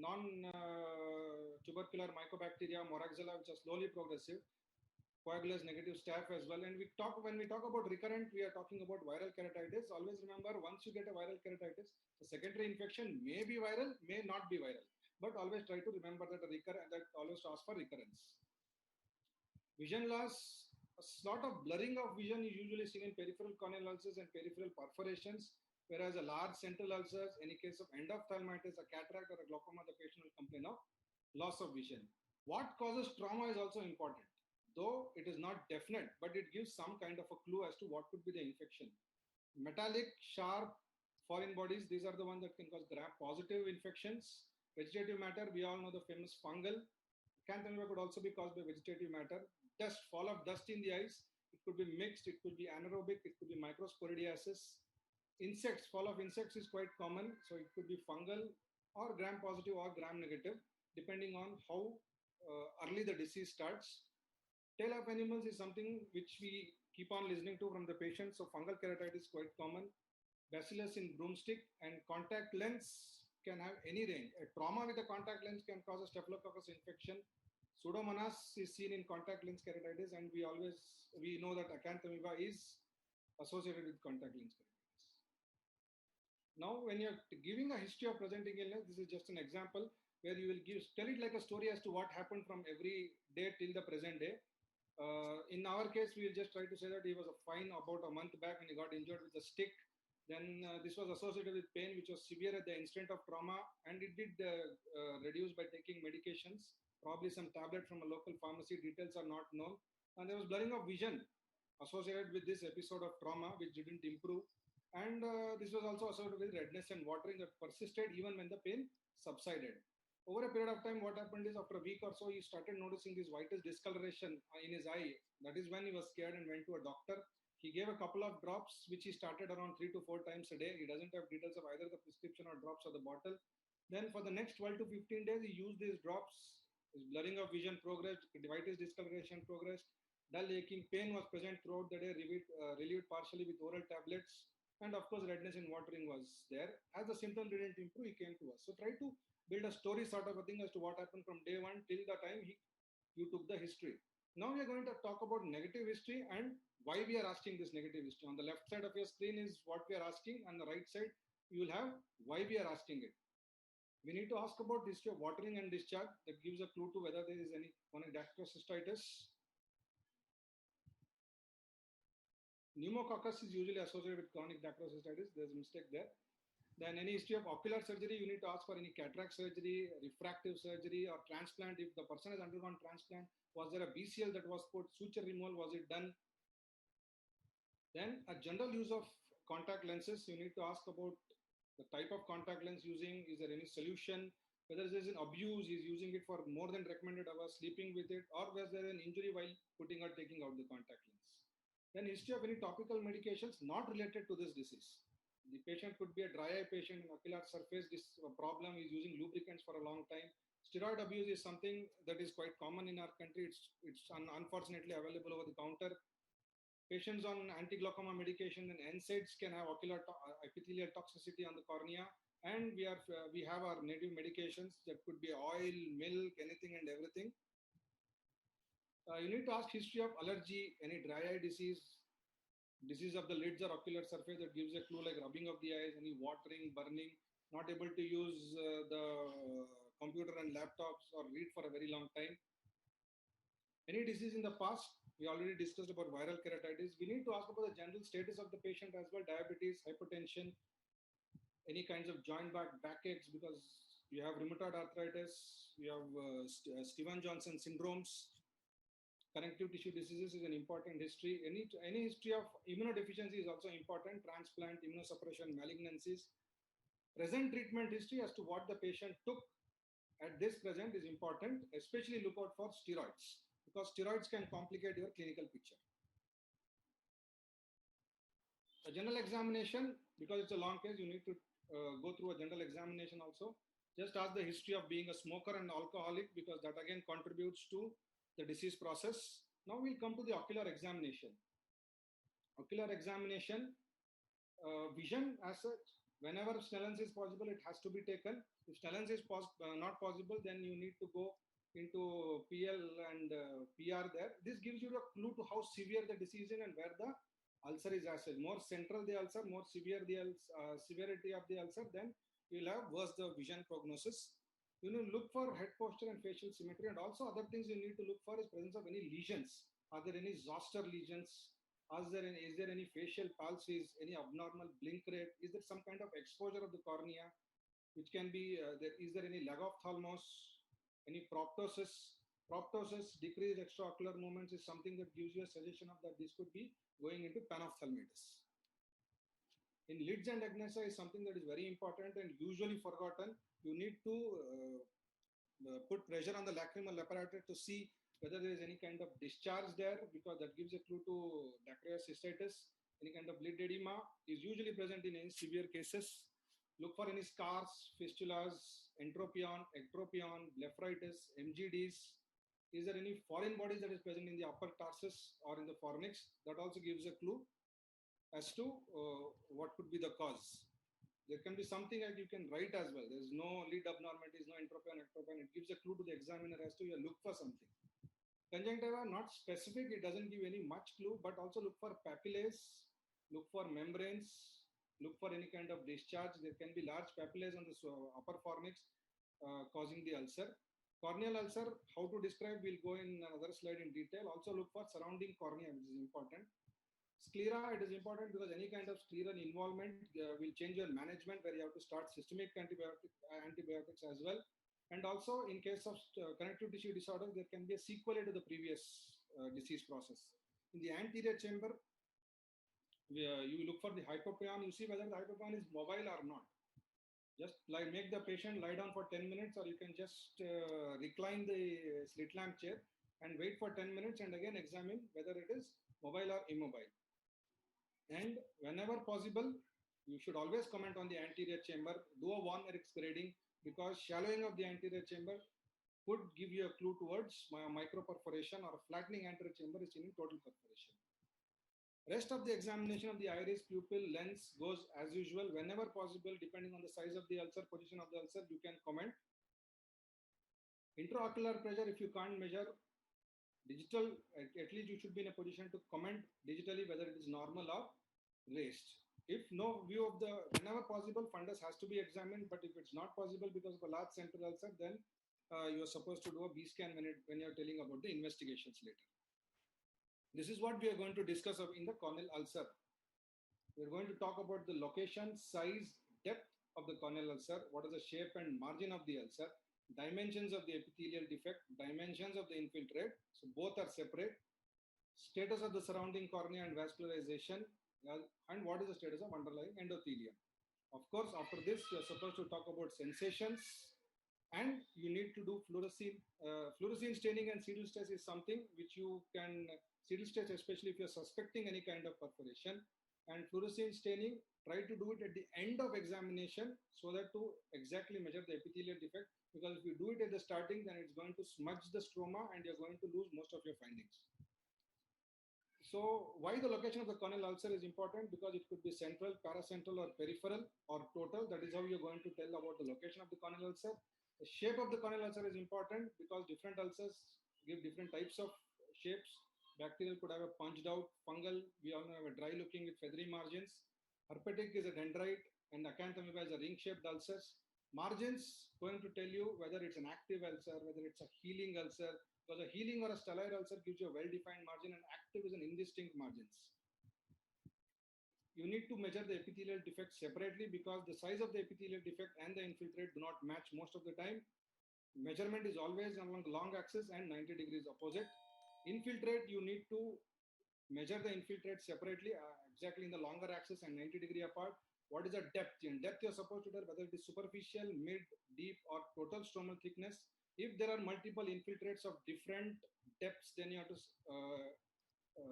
non-tubercular mycobacteria, moraxella, which are slowly progressive, coagulous negative staph as well. And when we talk about recurrent, we are talking about viral keratitis. Always remember, once you get a viral keratitis, the secondary infection may be viral, may not be viral. But always try to remember that always ask for recurrence. Vision loss, a sort of blurring of vision is usually seen in peripheral corneal ulcers and peripheral perforations, whereas a large central ulcers, any case of endophthalmitis, a cataract or a glaucoma, the patient will complain of loss of vision. What causes trauma is also important, though it is not definite, but it gives some kind of a clue as to what could be the infection. Metallic, sharp, foreign bodies, these are the ones that can cause gram-positive infections. Vegetative matter, we all know the famous fungal. Acanthamoeba could also be caused by vegetative matter. Dust, fall of dust in the eyes. It could be mixed, it could be anaerobic, it could be microsporidiasis. Insects, fall of insects is quite common. So it could be fungal or gram-positive or gram-negative, depending on how early the disease starts. Tail of animals is something which we keep on listening to from the patient. So fungal keratitis is quite common. Bacillus in broomstick, and contact lens can have any range. A trauma with a contact lens can cause a staphylococcus infection. Pseudomonas is seen in contact lens keratitis, and we know that acanthamoeba is associated with contact lens keratitis. Now, when you're giving a history of presenting illness, this is just an example where you will tell it like a story as to what happened from every day till the present day. In our case, we will just try to say that he was fine about a month back when he got injured with a stick. Then this was associated with pain, which was severe at the instant of trauma, and it did reduce by taking medications, probably some tablet from a local pharmacy. Details are not known. And there was blurring of vision associated with this episode of trauma, which didn't improve. And this was also associated with redness and watering that persisted even when the pain subsided. Over a period of time, what happened is after a week or so, he started noticing this whitish discoloration in his eye. That is when he was scared and went to a doctor. He gave a couple of drops, which he started around 3 to 4 times a day. He doesn't have details of either the prescription or drops or the bottle. Then for the next 12 to 15 days, he used these drops. His blurring of vision progressed, whitish discoloration progressed, dull aching pain was present throughout the day, relieved partially with oral tablets. And of course, redness and watering was there. As the symptoms didn't improve, he came to us. So try to build a story sort of a thing as to what happened from day one till the time you took the history. Now we are going to talk about negative history and why we are asking this negative history. On the left side of your screen is what we are asking, and the right side you will have why we are asking it. We need to ask about history of watering and discharge. That gives a clue to whether there is any chronic dacryocystitis. Pneumococcus is usually associated with chronic dacryocystitis. There's a mistake there. Then any history of ocular surgery, you need to ask for any cataract surgery, refractive surgery, or transplant. If the person has undergone transplant, was there a BCL that was put, suture removal, was it done? Then a general use of contact lenses, you need to ask about the type of contact lens using, is there any solution, whether there is an abuse, is using it for more than recommended hours, sleeping with it, or was there an injury while putting or taking out the contact lens. Then history of any topical medications not related to this disease. The patient could be a dry eye patient, an ocular surface problem, is using lubricants for a long time. Steroid abuse is something that is quite common in our country. It's unfortunately available over the counter. Patients on anti-glaucoma medication and NSAIDs can have ocular epithelial toxicity on the cornea. And we have our native medications that could be oil, milk, anything and everything. You need to ask history of allergy, any dry eye disease of the lids or ocular surface that gives a clue, like rubbing of the eyes, any watering, burning, not able to use the computer and laptops or read for a very long time. Any disease in the past, we already discussed about viral keratitis. We need to ask about the general status of the patient as well, diabetes, hypertension, any kinds of joint backaches because you have rheumatoid arthritis, you have Stevens-Johnson syndromes. Connective tissue diseases is an important history. Any history of immunodeficiency is also important. Transplant, immunosuppression, malignancies. Present treatment history as to what the patient took at this present is important. Especially look out for steroids because steroids can complicate your clinical picture. A general examination, because it's a long case, you need to go through a general examination also. Just ask the history of being a smoker and alcoholic because that again contributes to the disease process. Now we'll come to the ocular examination. Ocular examination, vision as such, Whenever Snellen's is possible, it has to be taken. If Snellen's is not possible, then you need to go into PL and PR there. This gives you a clue to how severe the disease is and where the ulcer is as such. More central the ulcer, more severe the severity of the ulcer, then you'll have worse the vision prognosis. You know, look for head posture and facial symmetry, and also other things you need to look for is presence of any lesions. Are there any zoster lesions? Is there any facial palsies, any abnormal blink rate? Is there some kind of exposure of the cornea, which can be is there any lag ophthalmos, any proptosis? Proptosis, decreased extraocular movements, is something that gives you a suggestion of that this could be going into panophthalmitis. In lids and agnosia is something that is very important and usually forgotten. You need to put pressure on the lacrimal apparatus to see whether there is any kind of discharge there, because that gives a clue to dacryocystitis cystitis. Any kind of lid edema is usually present in any severe cases. Look for any scars, fistulas, entropion, ectropion, blepharitis, MGDs. Is there any foreign bodies that is present in the upper tarsus or in the fornix? That also gives a clue as to what could be the cause. There can be something that you can write as well. There's no lid abnormalities, no entropion, ectropion. It gives a clue to the examiner as to you look for something. Conjunctiva, not specific, it doesn't give any much clue, but also look for papillae, look for membranes, look for any kind of discharge. There can be large papillae on the upper fornix causing the ulcer. Corneal ulcer, how to describe, we'll go in another slide in detail. Also look for surrounding cornea, which is important. Sclera, it is important because any kind of scleral involvement will change your management, where you have to start systemic antibiotics as well. And also in case of connective tissue disorder, there can be a sequelae to the previous disease process. In the anterior chamber, you look for the hypopyon. You see whether the hypopyon is mobile or not. Just make the patient lie down for 10 minutes, or you can just recline the slit lamp chair and wait for 10 minutes and again examine whether it is mobile or immobile. And whenever possible, you should always comment on the anterior chamber. Do a Von Erichs grading, because shallowing of the anterior chamber could give you a clue towards microperforation, or flattening anterior chamber is seen in total perforation. Rest of the examination of the iris, pupil, lens goes as usual. Whenever possible, depending on the size of the ulcer, position of the ulcer, you can comment. Intraocular pressure, if you can't measure, digital, at least you should be in a position to comment digitally whether it is normal or raised. If no view of the, whenever possible, fundus has to be examined, but if it's not possible because of a large central ulcer, then you are supposed to do a B scan when you're telling about the investigations later. This is what we are going to discuss in the corneal ulcer. We're going to talk about the location, size, depth of the corneal ulcer, what is the shape and margin of the ulcer, dimensions of the epithelial defect, dimensions of the infiltrate, so both are separate, status of the surrounding cornea and vascularization, and what is the status of underlying endothelium. Of course, after this, you're supposed to talk about sensations, and you need to do fluorescein. Fluorescein staining and Seidel test is something which you can, Seidel test especially if you're suspecting any kind of perforation, and fluorescein staining, try to do it at the end of examination so that to exactly measure the epithelial defect, because if you do it at the starting, then it's going to smudge the stroma and you're going to lose most of your findings. So why the location of the corneal ulcer is important? Because it could be central, paracentral, or peripheral, or total. That is how you're going to tell about the location of the corneal ulcer. The shape of the corneal ulcer is important because different ulcers give different types of shapes. Bacterial could have a punched out, fungal, we all know have a dry looking with feathery margins. Herpetic is a dendrite, and acanthamoeba is a ring-shaped ulcers. Margins going to tell you whether it's an active ulcer, whether it's a healing ulcer, because a healing or a stellar ulcer gives you a well-defined margin, and active is an indistinct margins. You need to measure the epithelial defect separately because the size of the epithelial defect and the infiltrate do not match most of the time. Measurement is always along the long axis and 90 degrees opposite. Infiltrate, you need to measure the infiltrate separately, exactly in the longer axis and 90 degree apart. What is the depth? In depth, you're supposed to tell whether it is superficial, mid, deep, or total stromal thickness. If there are multiple infiltrates of different depths, then you have to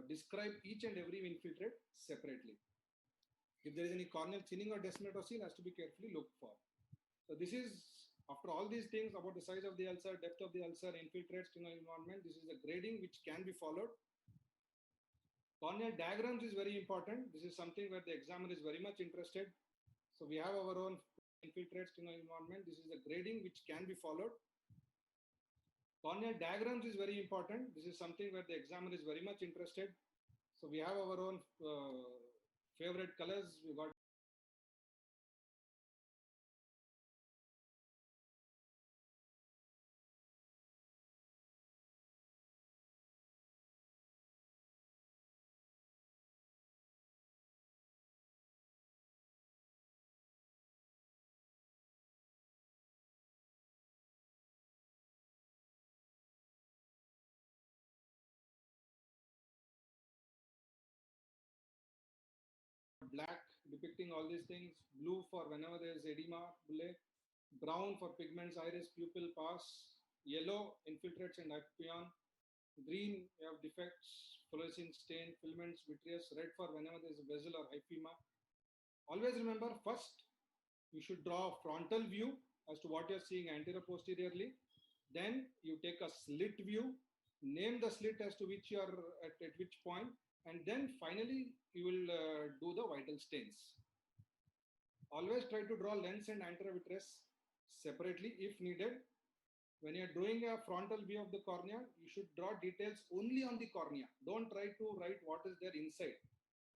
describe each and every infiltrate separately. If there is any corneal thinning or descemetocele, has to be carefully looked for. So this is, after all these things about the size of the ulcer, depth of the ulcer, infiltrates, environment, this is the grading which can be followed. Corneal diagrams is very important. This is something where the examiner is very much interested. So we have our own infiltrates in our environment. This is the grading which can be followed. Corneal diagrams is very important. This is something where the examiner is very much interested. So we have our own favorite colors. We got black depicting all these things, blue for whenever there is edema, bulle, brown for pigments, iris, pupil, pus, yellow infiltrates and hypopyon, green you have defects, fluorescent stain, filaments, vitreous, red for whenever there is a vessel or hyphema. Always remember, first you should draw a frontal view as to what you're seeing anterior posteriorly. Then you take a slit view, name the slit as to which you are at which point, and then finally you will do the vital stains. Always try to draw lens and anterior vitreous separately if needed. When you're doing a frontal view of the cornea, you should draw details only on the cornea. Don't try to write what is there inside.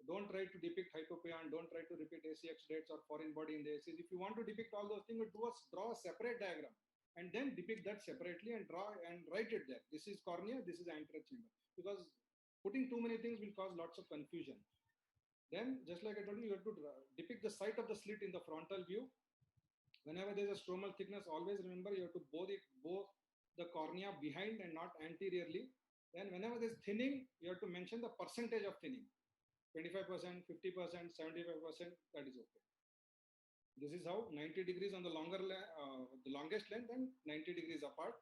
Don't try to depict hypopyon. Don't try to repeat ACX dates or foreign body in the ACs. If you want to depict all those things, draw a separate diagram and then depict that separately and draw and write it there. This is cornea, this is anterior chamber. Because putting too many things will cause lots of confusion. Then, just like I told you have to depict the site of the slit in the frontal view. Whenever there's a stromal thickness, always remember you have to bow the cornea behind and not anteriorly. Then whenever there's thinning, you have to mention the percentage of thinning. 25%, 50%, 75%, that is okay. This is how 90 degrees on the the longest length and 90 degrees apart.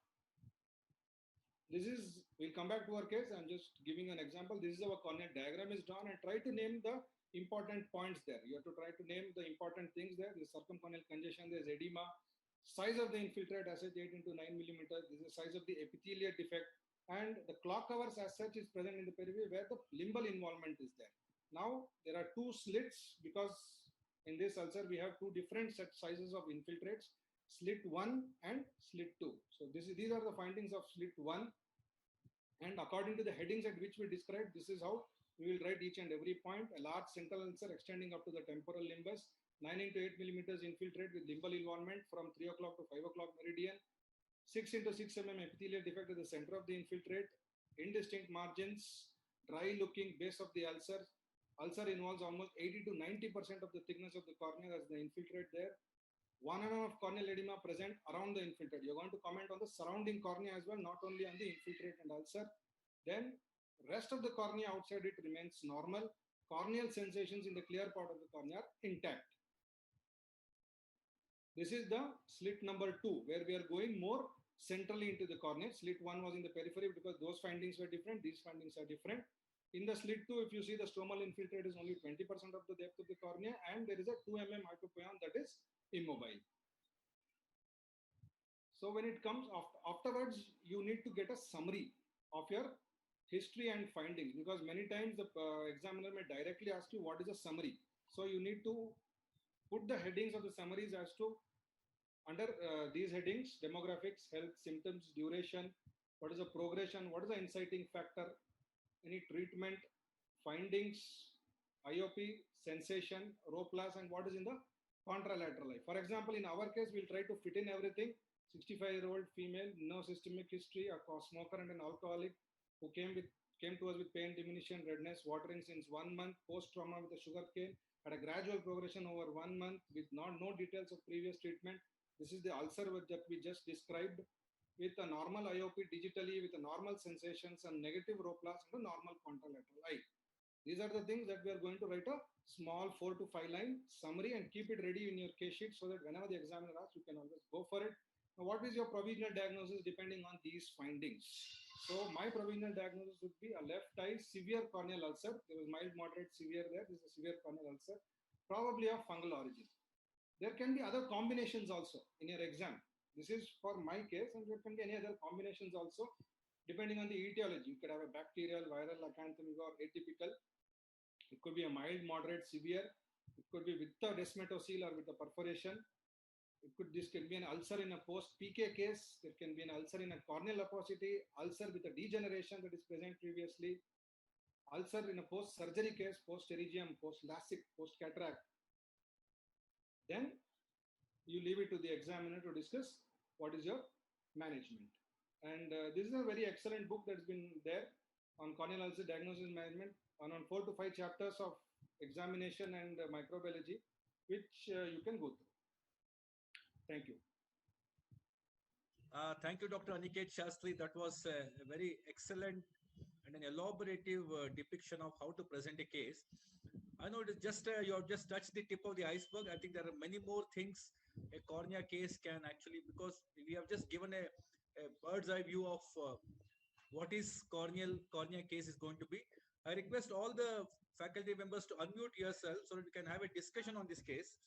We'll come back to our case. I'm just giving an example. This is our corneal diagram is drawn, and try to name the important points there. You have to try to name the important things there. There's circumcorneal congestion, there's edema, size of the infiltrate as such 8 into 9 millimeters. This is the size of the epithelial defect, and the clock covers as such is present in the periphery where the limbal involvement is there. Now there are two slits because in this ulcer we have two different set sizes of infiltrates, slit 1 and slit 2. So these are the findings of slit 1, and according to the headings at which we described, this is how we will write each and every point. A large central ulcer extending up to the temporal limbus, 9 into 8 millimeters infiltrate with limbal involvement from 3 o'clock to 5 o'clock meridian, 6 into 6 mm epithelial defect at the center of the infiltrate, indistinct margins, dry looking base of the ulcer. Ulcer involves almost 80 to 90% of the thickness of the cornea as the infiltrate there. 1 mm of corneal edema present around the infiltrate. You're going to comment on the surrounding cornea as well, not only on the infiltrate and ulcer. Then rest of the cornea outside it remains normal. Corneal sensations in the clear part of the cornea are intact. This is the slit number 2, where we are going more centrally into the cornea. Slit 1 was in the periphery because those findings were different. These findings are different. In the slit 2, if you see the stromal infiltrate is only 20% of the depth of the cornea, and there is a 2 mm hypopyon that is immobile. So when it comes afterwards, you need to get a summary of your history and findings, because many times the examiner may directly ask you what is a summary. So you need to put the headings of the summaries as to under these headings: demographics, health, symptoms, duration, what is the progression, what is the inciting factor, any treatment, findings, IOP, sensation, Rowe plus, and what is in the contralateral eye. For example, in our case, we'll try to fit in everything. 65-year-old female, no systemic history, a smoker and an alcoholic, who came to us with pain, diminution, redness, watering since 1 month, post-trauma with a sugar cane, had a gradual progression over 1 month with no details of previous treatment. This is the ulcer that we just described, with a normal IOP digitally, with a normal sensations and negative Rowe plus and a normal contralateral eye. These are the things that we are going to write a small 4 to 5 line summary and keep it ready in your case sheet so that whenever the examiner asks, you can always go for it. Now, what is your provisional diagnosis depending on these findings? So my provisional diagnosis would be a left eye severe corneal ulcer. There was mild, moderate, severe there. This is a severe corneal ulcer, probably of fungal origin. There can be other combinations also in your exam. This is for my case, and there can be any other combinations also depending on the etiology. You could have a bacterial, viral, acanthamoeba, or atypical. It could be a mild, moderate, severe. It could be with the desmetocele or with the perforation. This can be an ulcer in a post-PK case. There can be an ulcer in a corneal opacity, ulcer with a degeneration that is present previously, ulcer in a post-surgery case, post-pterygium, post-LASIK, post-cataract. Then you leave it to the examiner to discuss what is your management. And this is a very excellent book that's been there on corneal ulcer diagnosis management, on 4 to 5 chapters of examination and microbiology, which you can go through. Thank you. Thank you, Dr. Aniket Shastri. That was a very excellent and an elaborative depiction of how to present a case. I know it is just you have just touched the tip of the iceberg. I think there are many more things a cornea case can actually, because we have just given a bird's eye view of what is cornea case is going to be. I request all the faculty members to unmute yourself so that we can have a discussion on this case.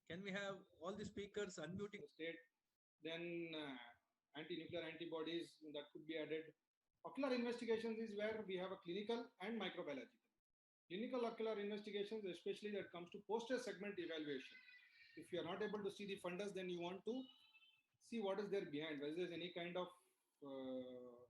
Can we have all the speakers unmuting? State, then anti-nuclear antibodies that could be added. Ocular investigations is where we have a clinical and microbiological. Clinical ocular investigations, especially that comes to posterior segment evaluation. If you are not able to see the fundus, then you want to see what is there behind, whether there's any kind of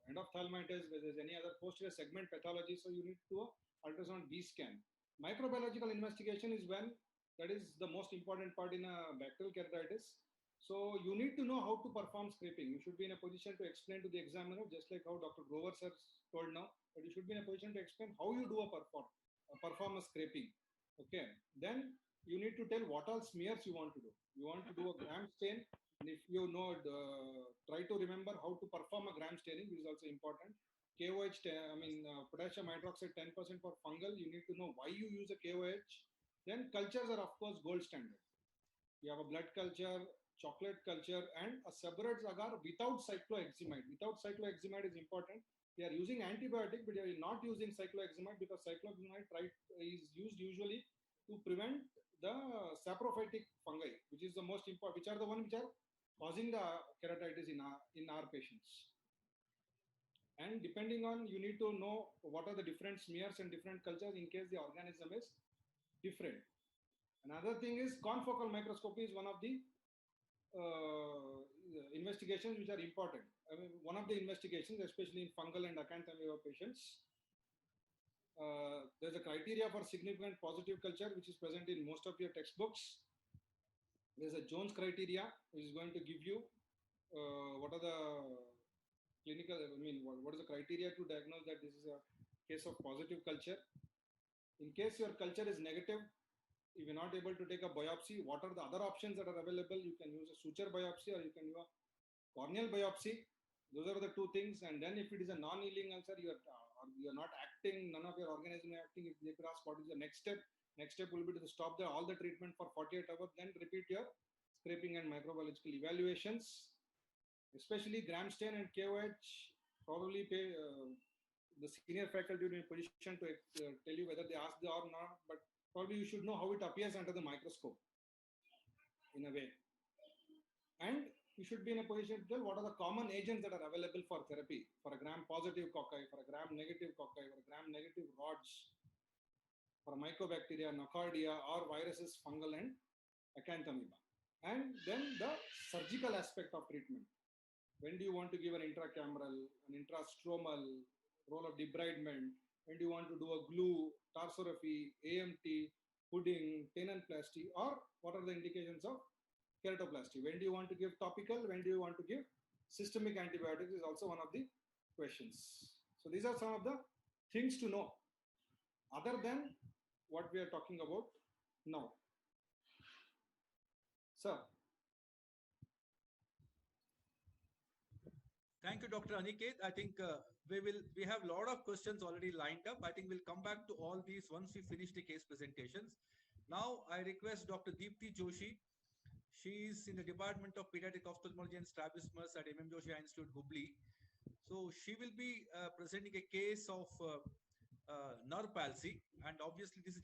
endophthalmitis, whether there's any other posterior segment pathology. So you need to do ultrasound B scan. Microbiological investigation is when that is the most important part in a bacterial keratitis. So you need to know how to perform scraping. You should be in a position to explain to the examiner, just like how Dr. Grover sir told now, but you should be in a position to explain how you do a perform a scraping. Okay. Then you need to tell what all smears you want to do. You want to do a gram stain. And if you know, try to remember how to perform a gram staining, which is also important. KOH, potassium hydroxide 10% for fungal. You need to know why you use a KOH. Then cultures are, of course, gold standard. You have a blood culture, chocolate culture, and a seborrheic agar without cycloheximide. Without cycloheximide is important. We are using antibiotic, but we are not using cycloheximide because cycloheximide is used usually to prevent the saprophytic fungi, which is the most important, which are the ones which are causing the keratitis in our patients. And depending on, you need to know what are the different smears and different cultures in case the organism is different. Another thing is confocal microscopy is one of the investigations which are important. I mean, one of the investigations, especially in fungal and acanthamoeba patients, there's a criteria for significant positive culture which is present in most of your textbooks. There's a Jones criteria which is going to give you what are the clinical, what is the criteria to diagnose that this is a case of positive culture. In case your culture is negative, if you're not able to take a biopsy, what are the other options that are available? You can use a suture biopsy or you can do a corneal biopsy. Those are the two things. And then if it is a non-healing ulcer, you're not acting, none of your organism is acting. If they could ask what is the next step, next step will be to stop all the treatment for 48 hours, then repeat your scraping and microbiological evaluations. Especially gram stain and KOH, probably the senior faculty will be in a position to tell you whether they asked or not, but probably you should know how it appears under the microscope in a way. And you should be in a position to tell what are the common agents that are available for therapy for a gram-positive cocci, for a gram-negative cocci, for a gram-negative rods, for mycobacteria, nocardia, or viruses, fungal and acanthamoeba. And then the surgical aspect of treatment. When do you want to give an intracameral, an intrastromal, role of debridement? When do you want to do a glue, tarsorrhaphy, AMT, pudding, tenonplasty, or what are the indications of keratoplasty? When do you want to give topical? When do you want to give systemic antibiotics is also one of the questions. So these are some of the things to know other than what we are talking about now. Sir. Thank you, Dr. Aniket. I think we have a lot of questions already lined up. I think we'll come back to all these once we finish the case presentations. Now I request Dr. Deepti Joshi. She is in the Department of Pediatric Ophthalmology and Strabismus at M.M. Joshi Eye Institute, Hubli. So she will be presenting a case of nerve palsy, and obviously this is